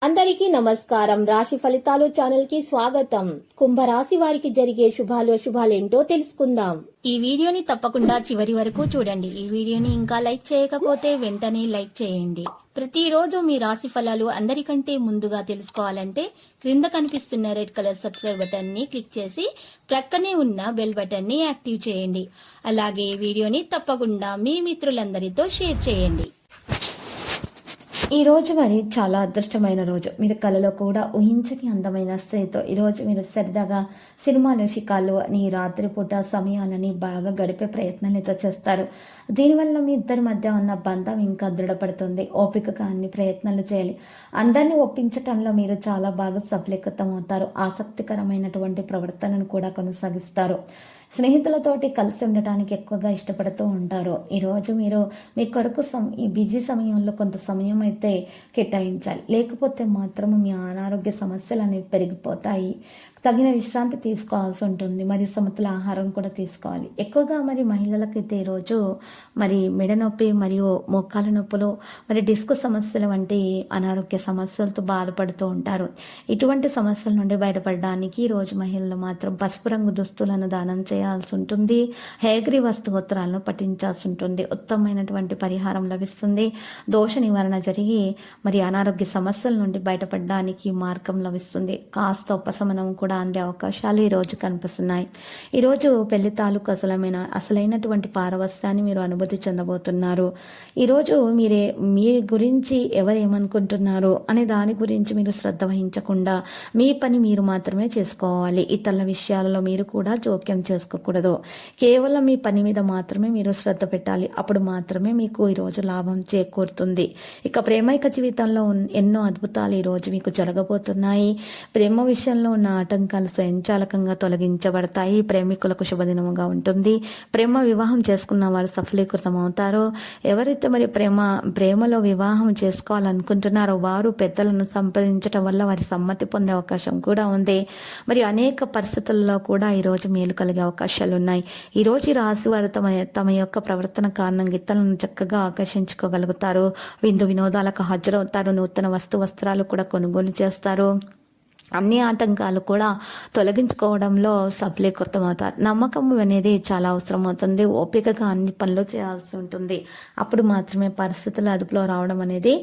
అందరికీ నమస్కారం. రాశి ఫలితాలు ఛానల్ కి స్వాగతం. కుంభరాశి వారికి జరిగే శుభాలేంటో తెలుసుకుందాం. ఈ వీడియోని తప్పకుండా చివరి వరకు చూడండి. ఈ వీడియోని ఇంకా లైక్ చేయకపోతే వెంటనే లైక్ చేయండి. ప్రతిరోజు మీ రాశి ఫలాలు అందరికంటే ముందుగా తెలుసుకోవాలంటే క్రింద కనిపిస్తున్న రెడ్ కలర్ సబ్స్క్రైబ్ బటన్ ని క్లిక్ చేసి ప్రక్కనే ఉన్న బెల్ బటన్ ని యాక్టివ్ చేయండి. అలాగే ఈ వీడియోని తప్పకుండా మీ మిత్రులందరితో షేర్ చేయండి. ఈ రోజు మరి చాలా అదృష్టమైన రోజు. మీరు కళలో కూడా ఊహించని అందమైన స్త్రీతో ఈరోజు మీరు సరదాగా సినిమాలు షికార్లు అని రాత్రిపూట సమయాలని బాగా గడిపే ప్రయత్నాలు అయితే చేస్తారు. దీనివల్ల మీ ఇద్దరి మధ్య ఉన్న బంధం ఇంకా దృఢపడుతుంది. ఓపికగా అన్ని ప్రయత్నాలు చేయాలి. అందరినీ ఒప్పించటంలో మీరు చాలా బాగా సఫలీకృతం అవుతారు. ఆసక్తికరమైనటువంటి ప్రవర్తనను కూడా కొనసాగిస్తారు. స్నేహితులతోటి కలిసి ఉండటానికి ఎక్కువగా ఇష్టపడుతూ ఉంటారు. ఈరోజు మీరు మీ కొరకు ఈ బిజీ సమయంలో కొంత సమయం అయితే కేటాయించాలి. లేకపోతే మాత్రం మీ అనారోగ్య సమస్యలు అనేవి పెరిగిపోతాయి. తగిన విశ్రాంతి తీసుకోవాల్సి ఉంటుంది. మరియు సమతుల ఆహారం కూడా తీసుకోవాలి. ఎక్కువగా మరి మహిళలకైతే ఈరోజు మరి మెడ నొప్పి మరియు మోకాల నొప్పులు మరి డిస్క్ సమస్యలు వంటి అనారోగ్య సమస్యలతో బాధపడుతూ ఉంటారు. ఇటువంటి సమస్యల నుండి బయటపడడానికి ఈరోజు మహిళలు మాత్రం పసుపు రంగు దుస్తులను దానం చేయాల్సి ఉంటుంది. హేగ్రీ వస్తుత్రాలను పఠించాల్సి ఉంటుంది. ఉత్తమమైనటువంటి పరిహారం లభిస్తుంది. దోష నివారణ జరిగి మరి అనారోగ్య సమస్యల నుండి బయటపడడానికి మార్గం లభిస్తుంది. కాస్త ఉపశమనం కూడా అందే అవకాశాలు ఈరోజు కనిపిస్తున్నాయి. ఈరోజు పెళ్లి తాలూకు అసలైనటువంటి పారవస్యాన్ని మీరు అనుభూతి చెందబోతున్నారు. ఈరోజు మీ గురించి ఎవరు ఏమనుకుంటున్నారు అనే దాని గురించి మీరు శ్రద్ధ వహించకుండా మీ పని మీరు మాత్రమే చేసుకోవాలి. ఇతరుల విషయాలలో మీరు కూడా జోక్యం చేసుకోకూడదు. కేవలం మీ పని మీద మాత్రమే మీరు శ్రద్ధ పెట్టాలి. అప్పుడు మాత్రమే మీకు ఈరోజు లాభం చేకూరుతుంది. ఇక ప్రేమైక జీవితంలో ఎన్నో అద్భుతాలు ఈరోజు మీకు జరగబోతున్నాయి. ప్రేమ విషయంలో ఉన్న ఆటంకాలు స్వయంచాలకంగా తొలగించబడతాయి. ప్రేమికులకు శుభదినముగా ఉంటుంది. ప్రేమ వివాహం చేసుకున్న వారు సఫలీకృతం అవుతారు. ఎవరైతే మరి ప్రేమలో వివాహం చేసుకోవాలనుకుంటున్నారో వారు పెద్దలను సంప్రదించడం వల్ల వారి సమ్మతి పొందే అవకాశం కూడా ఉంది. మరి అనేక పరిస్థితుల్లో కూడా ఈరోజు మేలు కలిగే అవకాశాలు ఉన్నాయి. ఈరోజు ఈ రాశి వారు తమ యొక్క ప్రవర్తన కారణంగా ఇతరులను చక్కగా ఆకర్షించుకోగలుగుతారు. విందు వినోదాలకు హాజరవుతారు. నూతన వస్త్రాలు కూడా కొనుగోలు చేస్తారు. అన్ని ఆటంకాలు కూడా తొలగించుకోవడంలో సఫలీకృతమవుతారు. నమ్మకం అనేది చాలా అవసరం అవుతుంది. ఓపికగా అన్ని పనులు చేయాల్సి ఉంటుంది. అప్పుడు మాత్రమే పరిస్థితులు అదుపులో రావడం అనేది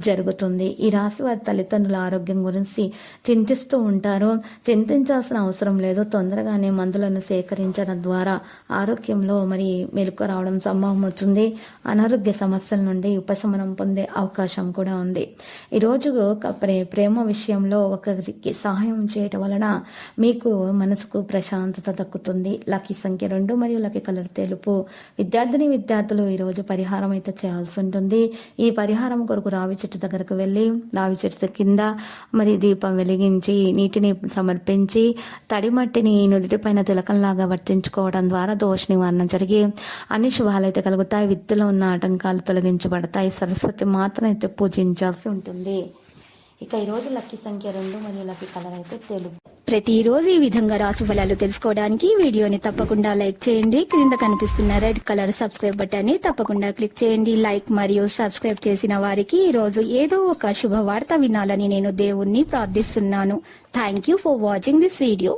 జరుగుతుంది. ఈ రాశి వారి తల్లిదండ్రుల ఆరోగ్యం గురించి చింతిస్తూ ఉంటారు. చింతించాల్సిన అవసరం లేదు. తొందరగానే మందులను సేకరించడం ద్వారా ఆరోగ్యంలో మరి మెలకు రావడం సంభవం అవుతుంది. అనారోగ్య సమస్యల నుండి ఉపశమనం పొందే అవకాశం కూడా ఉంది. ఈరోజు ప్రేమ విషయంలో ఒకరికి సహాయం చేయటం వలన మీకు మనసుకు ప్రశాంతత దక్కుతుంది. లక్కీ సంఖ్య 2 మరియు లక్కీ కలర్ తెలుపు. విద్యార్థులు ఈరోజు పరిహారం అయితే చేయాల్సి ఉంటుంది. ఈ పరిహారం కొరకు రావి చెట్టు దగ్గరకు వెళ్ళి రావి చెట్టు కింద మరి దీపం వెలిగించి నీటిని సమర్పించి తడి మట్టిని నుదుటిపైన తిలకంలాగా వర్తించుకోవడం ద్వారా దోష నివారణ జరిగి అన్ని శుభాలైతే కలుగుతాయి. విద్యలో ఉన్న ఆటంకాలు తొలగించబడతాయి. సరస్వతి మాత్రం అయితే పూజించాల్సి ఉంటుంది. ఇక ఈరోజు లక్కీ సంఖ్య 2 మరియు లక్కీ కలర్ అయితే తెలుపు. ప్రతిరోజు ఈ విధంగా రాశి ఫలాలు తెలుసుకోవడానికి వీడియోని తప్పకుండా లైక్ చేయండి. క్రింద కనిపిస్తున్న రెడ్ కలర్ సబ్స్క్రైబ్ బటన్ ని తప్పకుండా క్లిక్ చేయండి. లైక్ మరియు సబ్స్క్రైబ్ చేసిన వారికి ఈ రోజు ఏదో ఒక శుభవార్త వినాలని నేను దేవుణ్ణి ప్రార్థిస్తున్నాను. Thank you for watching this video.